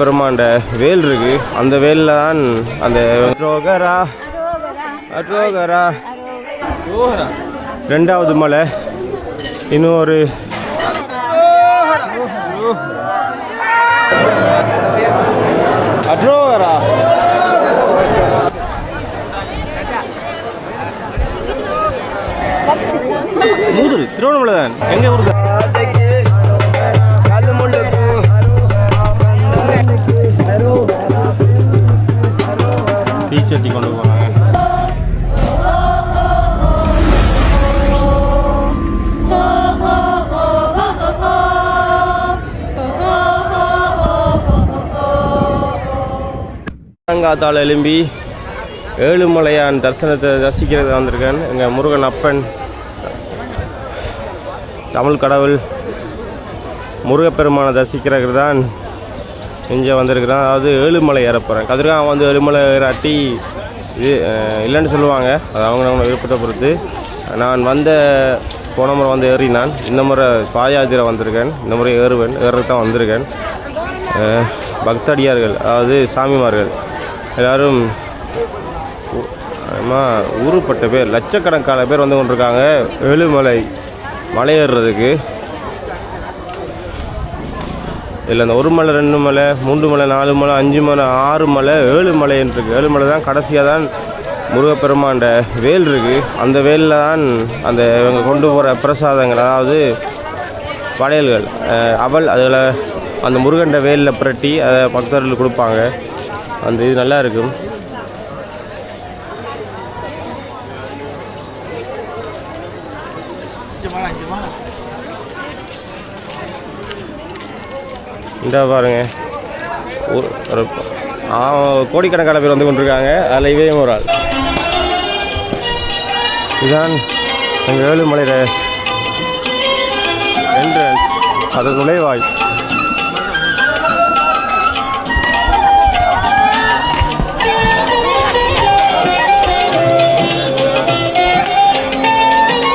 பெருமாண்ட வேல் இருக்கு. அந்த வேலில் தான் அந்த ரெண்டாவது மலை. இன்னும் ஒரு அட்ரோகரா மூதூர் திருவண்ணாமலை தான். எங்க ஊருக்கு தீச்சட்டி கொண்டு போனாங்க. காத்தால் எழும்பி ஏழுமலையான் தரிசனத்தை தரிசிக்கிறது வந்திருக்கேன். எங்கள் முருகன் அப்பன் தமிழ் கடவுள் முருகப்பெருமானை தரிசிக்கிறது தான் இங்கே வந்திருக்கிறான். அதாவது ஏழுமலை ஏறப்போகிறேன். கதிர்கான் வந்து ஏழுமலை ஏறாட்டி இது இல்லைன்னு சொல்லுவாங்க. அது அவங்க விருப்பத்தை பொறுத்து. நான் போன முறை வந்து ஏறினான். இந்த முறை பாயாதிரை வந்திருக்கேன். இந்த முறை ஏறுறது தான் வந்திருக்கேன். பக்தடியார்கள் அதாவது சாமிமார்கள் எல்லோரும் ஊருப்பட்ட பேர் லட்சக்கணக்கான பேர் வந்து கொண்டிருக்காங்க ஏழுமலை மலை ஏறுறதுக்கு. இதில் அந்த 1 மலை 2 மலை 3 மலை 4 மலை 5 மலை 6 மலை 7 மலைன்னு இருக்குது. 7 மலை தான் கடைசியாக தான் முருகப்பெருமாண்ட வேல் இருக்குது. அந்த வேலில் தான் அந்த இவங்க கொண்டு போகிற பிரசாதங்கள் அதாவது படையல்கள் அவள் அதில் அந்த முருகண்ட வேலில் புரட்டி அதை பக்தர்களுக்கு கொடுப்பாங்க. அந்த இது நல்லா இருக்கும். இந்த பாருங்க ஒரு கோடிக்கணக்கான பேர் வந்து கொண்டிருக்காங்க. அதில் இவையும் ஒரு ஆள். இதுதான் எங்கள் ஏழுமலையில் என்ட்ரன்ஸ், அது நுழைவாய்.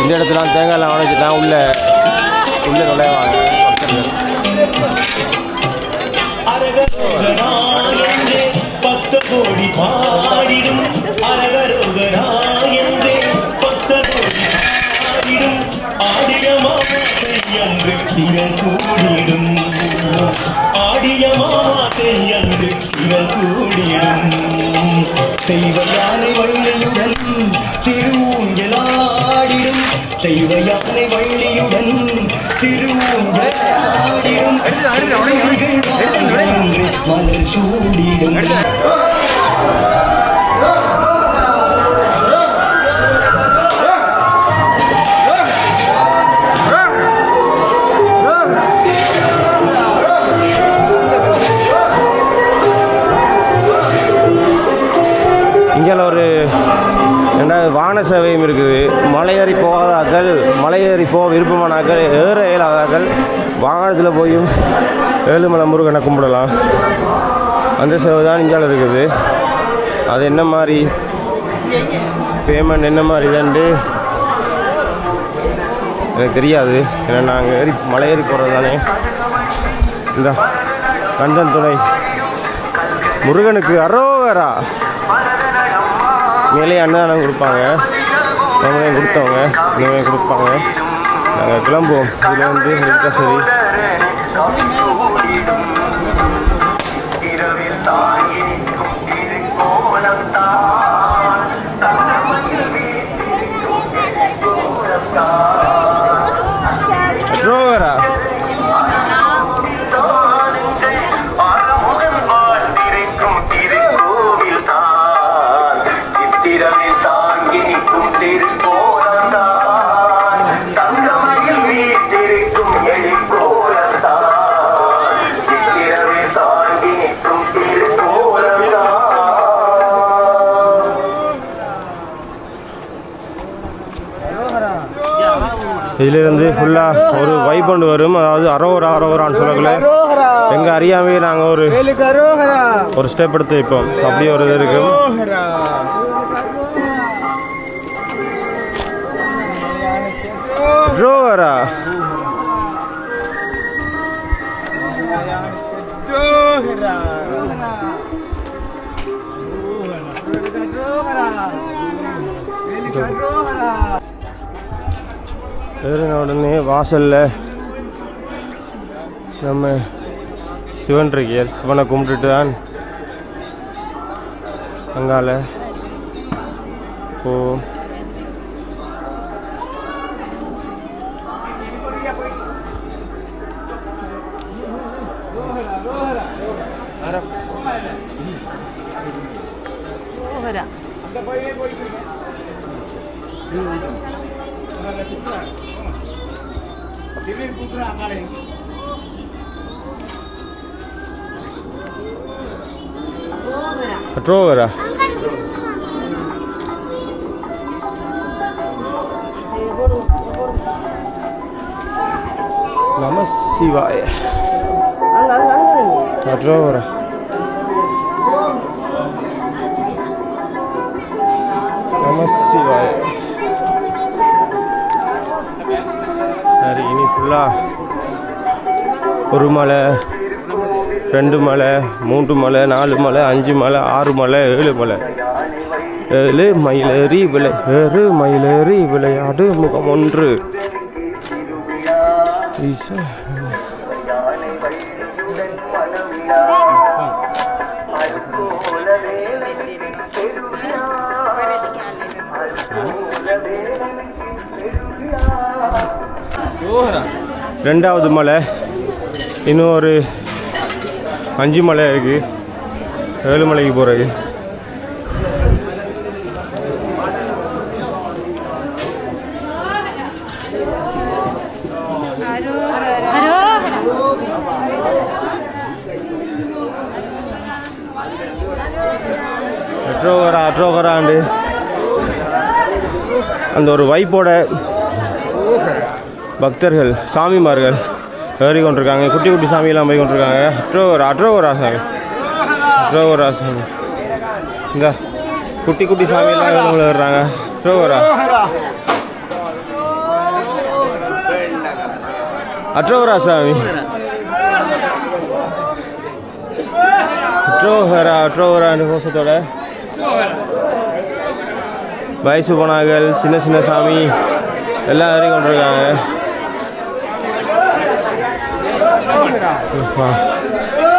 இந்த இடத்துல தேங்காய்லாம் உடைச்சி தான் உள்ளே நுழைவாங்க. தெய்வயானை வள்ளியுடன் திருவூஞ்சலாடிடும் தெய்வயானை வள்ளியுடன் திருவூஞ்சலாடிடும் மலர் சூடிடும். இங்கே ஒரு வான சேவையும் இருக்குது. மலையேறி போகாதாக்கள், மலையேறி போக விருப்பமானாக்கள், ஏற இயலாதாக்கள் வாகனத்தில் போயும் ஏழுமலை முருகனை கும்பிடலாம். அந்த சேவை தான் இங்கே இருக்குது. அது என்ன மாதிரி பேமெண்ட் என்ன மாதிரி தான்ட்டு எனக்கு தெரியாது. ஏன்னா நாங்கள் மலையேறி போகிறது தானே. இந்த கஞ்சன் துணை முருகனுக்கு அரோகரா மேலே அன்னதானம் கொடுப்பாங்க. நம்மளையும் கொடுத்தவங்க இனிமேல் கொடுப்பாங்க. நாங்கள் கிளம்புவோம். இதில் வந்து இருக்கா சரி. ரோகரா இதிலிருந்து ஃபுல்லாக ஒரு வைப் கொண்டு வரும். அதாவது அரோகரான்னு சொல்லக்குள்ள எங்கள் அறியாமையே நாங்கள் ஒரு ஸ்டெப் எடுத்து வைப்போம். அப்படியே ஒரு இது இருக்கும். ரோகரா ஏறின உடனே வாசலில் நம்ம சிவன் இருக்கியார், சிவனை கும்பிட்டுட்டு தான் அங்கால போவோம். Atrovera. Namah Shivaya. Atrovera. Namah Shivaya. Hari ini pula ஒரு மலை, 2 மலை, 3 மலை, 4 மலை, 5 மலை, 6 மலை, 7 மலை. 7 மயிலேறி மயிலேறி விளையாடு முகம் ஒன்று. ரெண்டாவது மலை, இன்னும் ஒரு 5 மலை இருக்குது. 7 மலைக்கு போகிறது. அட்ரோகராண்டு அந்த ஒரு வைப்போட பக்தர்கள், சாமிமார்கள் ஏறி கொண்டிருக்காங்க. குட்டி குட்டி சாமியெல்லாம் போய் கொண்டிருக்காங்க. அட்ரோகரா சாமி, அட்ரோகரா சாமி. இந்த குட்டி குட்டி சாமியெல்லாம் ஏறுறாங்க. அட்ரோகரா சாமி, அட்ரோகராண்டு கோஷத்தோட வயசு போனார்கள், சின்ன சின்ன சாமி எல்லாம் ஏறி கொண்டிருக்காங்க.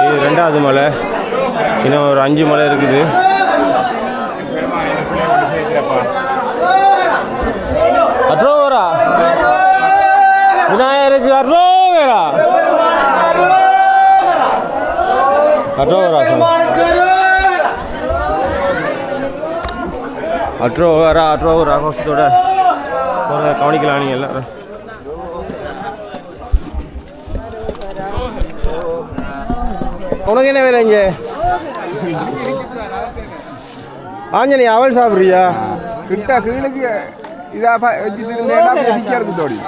இது ரெண்டாவது மலை, இன்னும் ஒரு 5 மலை இருக்குது. அட்ரோகரா விநாயகருக்கு அட்ரோகரா, அட்ரோகரா அட்ரோகரா கோஷத்தோட கவனிக்கலாம் நீங்கள் எல்லாரும். உனக்கு என்ன வேலை இங்கே? ஆஞ்சனி அவள் சாப்பிட்றியா? கிட்ட கீழுக்கு இதாக வச்சுட்டு தோடி.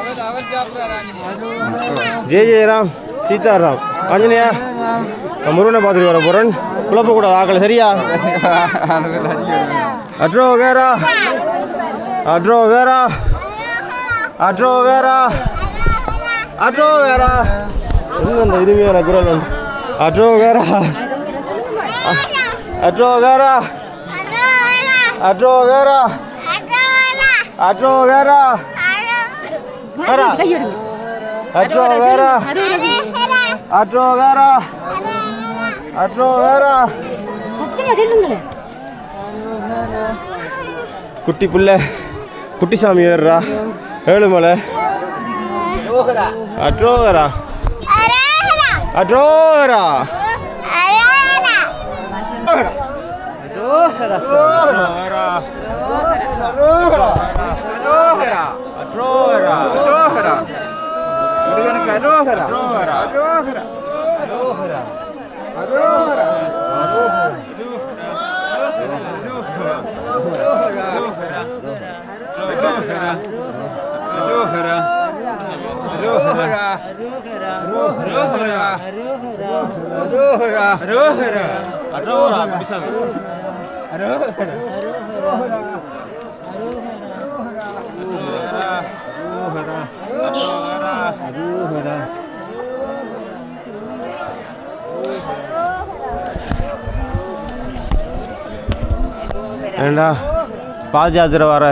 ஜெயராம், சீதாராம், ஆஞ்சனியா முருகனை பார்த்துட்டு வர போகிறேன். குழப்பக்கூடாது ஆக்கல, சரியா? அட்ரோகரா அட்ரோகரா அட்ரோகரா அட்ரோகரா. இன்னும் அந்த இனிமையான குரல் வந்து அட்ரோகரா அட்ரோகரா அட்ரோகரா அட்ரோகரா அட்ரோகரா அட்ரோகரா அட்ரோகரா. குட்டி புள்ள குட்டி சாமி ஏறுறா. 7 மலை. அட்ரோகரா அட்ரோகரா ஏண்டா பாதயாத்திரை வர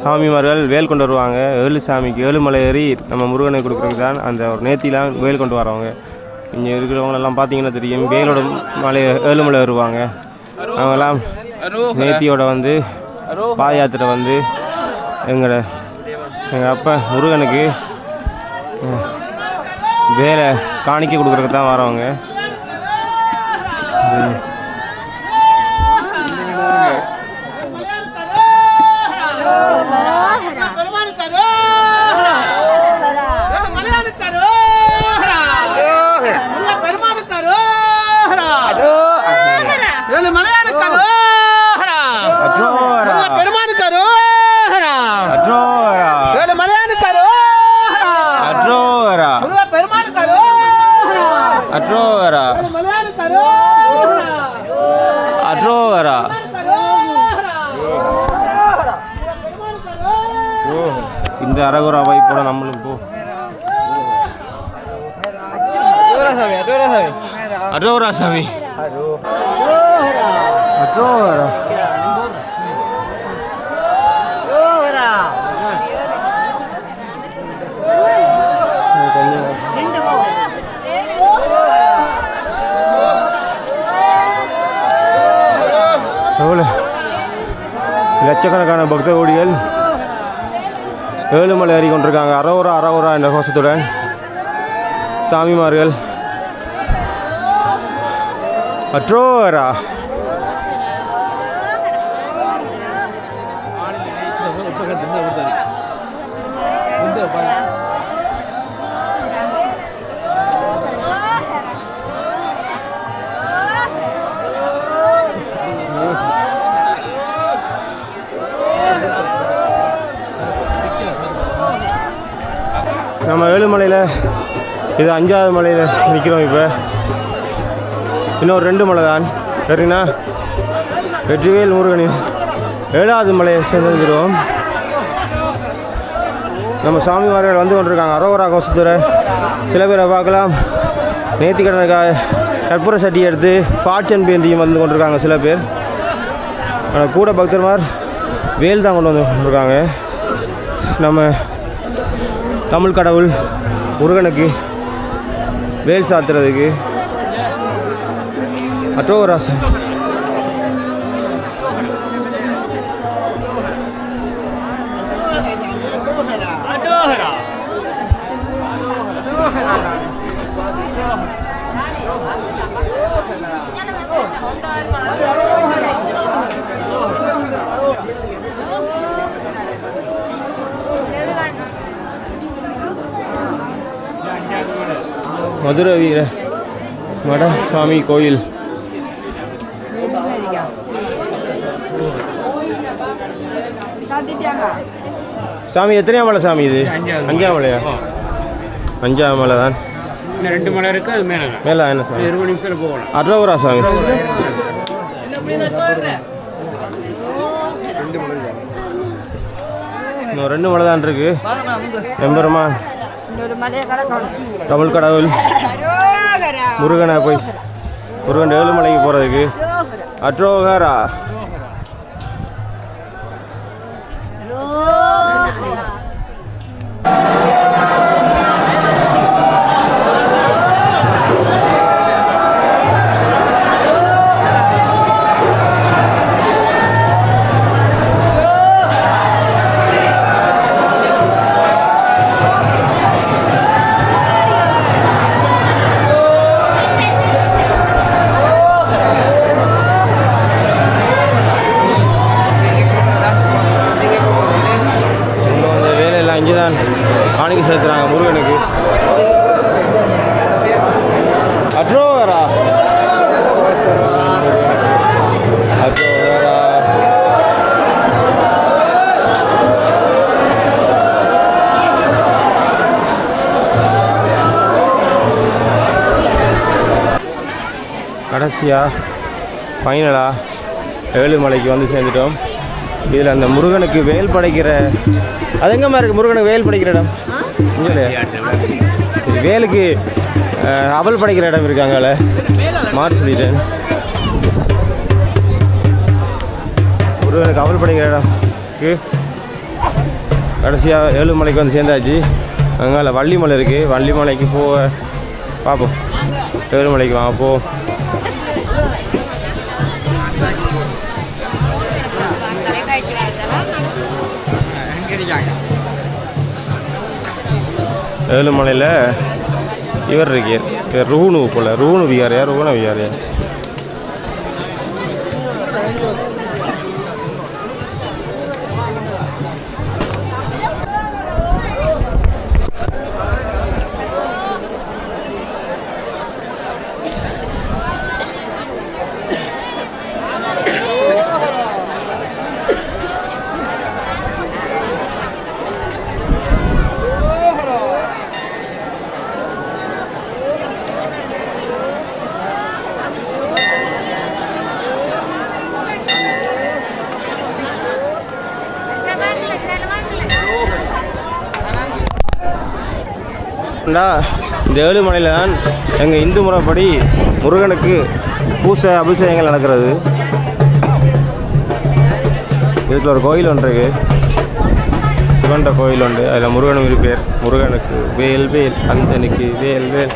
சாமிமார்கள் வேல் கொண்டு வருவாங்க. 7 சாமிக்கு 7 மலை ஏறி நம்ம முருகனுக்கு கொடுக்குறது தான் அந்த ஒரு நேர்த்திலாம் வேல் கொண்டு வரவங்க. இங்கே இருக்கிறவங்களெல்லாம் பார்த்தீங்கன்னா தெரியும், வேலோட மலை 7 மலை வருவாங்க. அவங்கெல்லாம் நேர்த்தியோட வந்து பாத யாத்திரை வந்து எங்கள் அப்பா முருகனுக்கு வேலை காணிக்க கொடுக்குறதுக்கு தான் வரவங்க. இந்த அரகுரா வைப்போட நம்மளும் போ. அரோரா சாமி அரோரா லட்சக்கணக்கான பக்த கோடிகள் 7 மலை ஏறி கொண்டிருக்காங்க. அரோரா என்ற கோஷத்துடன் சாமிமார்கள் அரோரா நம்ம ஏழுமலையில் இது 5வது மலையில் நிற்கிறோம். இப்போ இன்னொரு 2 மலை தான் சரிண்ணா. வெற்றிவேல் முருகனின் 7வது மலையை சேர்ந்துருக்கிறோம். நம்ம சாமிமார்கள் வந்து கொண்டிருக்காங்க. அரோகரா கோஷத்துறை சில பேரை பார்க்கலாம். நேர்த்திக்கடனுக்காக கற்பூர சட்டி எடுத்து பாட்சன் பேந்தியும் வந்து கொண்டிருக்காங்க சில பேர். ஆனால் கூட பக்தர்மார் வேல் தான் கொண்டு வந்து கொண்டிருக்காங்க. நம்ம தமிழ் கடவுள் முருகனுக்கு வேல் சாத்துறதுக்கு அரோராசன் மதுரை வீர மட சுவாமி கோயில். சாமி எத்தனையாம் மலை சாமி இது? 5ஆம் மலையா? 5ஆம் மலை தான். 2 மலை இருக்கு. அது மேலே என்ன சாமி? 20 நிமிஷத்தில் போகலாம். அரோரா சாமி. இன்னும் 2 மலை தான் இருக்கு. எம்பெருமான் தமிழ் கடவுள் முருகனை போய் முருகன் 7 மலைக்கு போகிறதுக்கு அரோகரா. காணிக்கை செலுத்துறாங்க முருகனுக்கு. அரோகரா அரோகரா. கடைசியாக ஃபைனலாக 7 மலைக்கு வந்து சேர்ந்துட்டோம். இதில் அந்த முருகனுக்கு வேல் படைக்கிற அது எங்கம்மா இருக்குது? முருகனுக்கு வேல் படைக்கிற இடம் இங்கே வேலுக்கு அவல் படைக்கிற இடம் இருக்காங்கல்ல, மாற்றி சொல்லிட்டேன். முருகனுக்கு அவல் படைக்கிற இடம் கடைசியாக ஏழுமலைக்கு வந்து சேர்ந்தாச்சு. அங்கே வள்ளிமலை இருக்குது. வள்ளிமலைக்கு போக பார்ப்போம். ஏழுமலைக்கு வாங்க போ. ஏழுமலையில் இவர் இருக்கார், ரூணு போல். ரூணு விகாரியா ரூண விகாரியா? இந்த ஏழுமலையில் தான் எங்கள் இந்து முறைப்படி முருகனுக்கு பூசை அபிஷேகங்கள் நடக்கிறது. இதுக்கு ஒரு கோயில் ஒன்று இருக்குது, சிவன்ற கோயில் உண்டு. அதில் முருகனும் இருப்பார். முருகனுக்கு வேல் வேல், அந்தனுக்கு வேல் வேல்.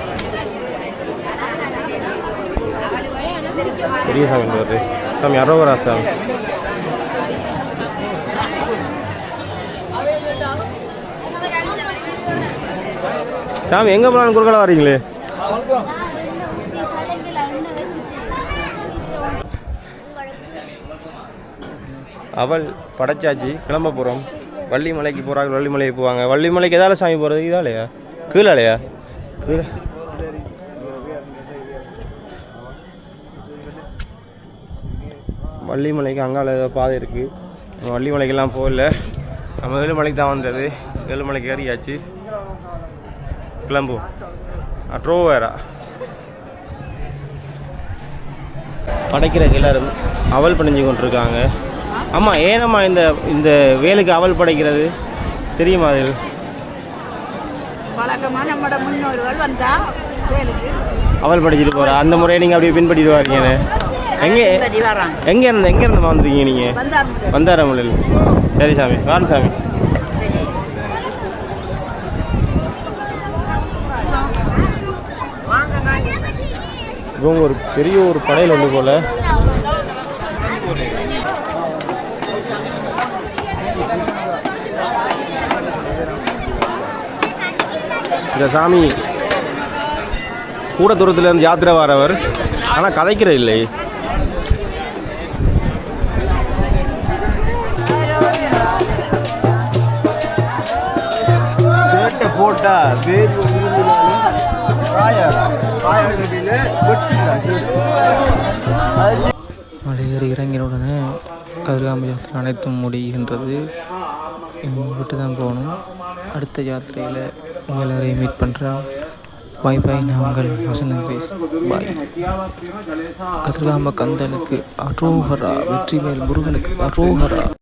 பெரிய சாமி வருது. சாமி அரோகரா சாமி. சாமி எங்கே போனாலும் குறுக்கலா வரீங்களே? அவள் படைச்சாச்சு, கிளம்ப போகிறோம். வள்ளிமலைக்கு போகிறாங்க. வள்ளிமலைக்கு போவாங்க. வள்ளிமலைக்கு எதால சாமி போகிறது? இதாலையா கீழாலையா? கீழே வள்ளிமலைக்கு அங்கால ஏதோ பாதை இருக்குது. வள்ளிமலைக்கெல்லாம் போகல, நம்ம ஏழுமலைக்கு தான் வந்தது. ஏழுமலைக்கு ஏறியாச்சு, கிளம்புவோம். அட்ரோவேரா படைக்கிறதுக்கு எல்லாரும் அவல் படைஞ்சு கொண்டிருக்காங்க. ஆமாம், ஏனம்மா இந்த இந்த வேலுக்கு அவல் படைக்கிறது தெரியுமா? அது வழக்கமாக நம்மட முன்னோர்கள் வந்தா வேலுக்கு அவல் படைச்சிட்டு போகிறா. அந்த முறையை நீங்கள் அப்படியே பின்பற்றிட்டு வரீங்க. எங்கேருந்து வந்துருக்கீங்க நீங்கள்? வந்தாரமுல்லில். சரி சாமி, வாரம் சாமி. இவங்க ஒரு பெரிய ஒரு படையில் வந்து போல. இந்த சாமி கூட தூரத்துலேருந்து யாத்திரை வரவர், ஆனால் கதைக்கிற இல்லை. சேட்டை போட்டா மலையேறி இறங்கின உடனே கதிர்காம யாத்திரை அனைத்தும் முடிகின்றது. விட்டு தான் போகணும். அடுத்த யாத்திரையில் உங்கள் எல்லாரையும் மீட் பண்ணுறேன். பாய் பாய். நான் உங்கள் வசன கிரேஸ். பாய். கதிர்காம கந்தனுக்கு அரோகரா, வெற்றிவேல் முருகனுக்கு அரோகரா.